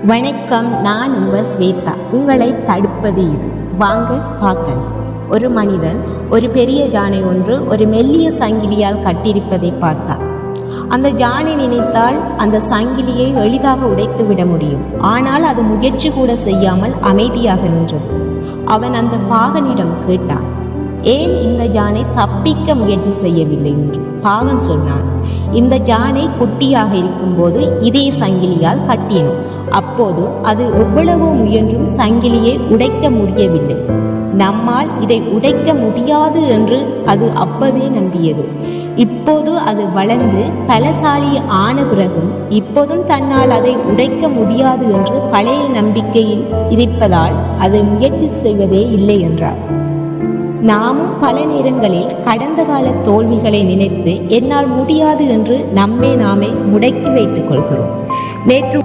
வணக்கம், நான் உங்கள் ஸ்வேதா. உங்களை தடுப்பது இது. வாங்க பார்க்கலாம். ஒரு மனிதன் ஒரு பெரிய ஜானை ஒன்று ஒரு மெல்லிய சங்கிலியால் கட்டியிருப்பதை பார்த்தார். அந்த ஜானை நினைத்தால் அந்த சங்கிலியை எளிதாக உடைத்து விட முடியும். ஆனால் அது முயற்சி கூட செய்யாமல் அமைதியாக நின்றது. அவன் அந்த பாகனிடம் கேட்டான், ஏன் இந்த ஜானை தப்பிக்க முயற்சி செய்யவில்லை என்று. பாகன் சொன்னான், இந்த ஜானை குட்டியாக இருக்கும்போது இதே சங்கிலியால் கட்டினோம். அப்போது அது எவ்வளவோ முயன்றும் சங்கிலியை உடைக்க முடியவில்லை. நம்மால் இதை உடைக்க முடியாது என்று அது அப்பவே நம்பியது. இப்போது அது வளர்ந்து பலசாலி ஆன பிறகும் இப்போதும் தன்னால் அதை உடைக்க முடியாது என்று பழைய நம்பிக்கையில் இருப்பதால் அது முயற்சி செய்வதே இல்லை என்றார். நாமும் பல நேரங்களில் கடந்த கால தோல்விகளை நினைத்து என்னால் முடியாது என்று நம்மை நாமே முடக்கி வைத்துக் கொள்கிறோம். நேற்று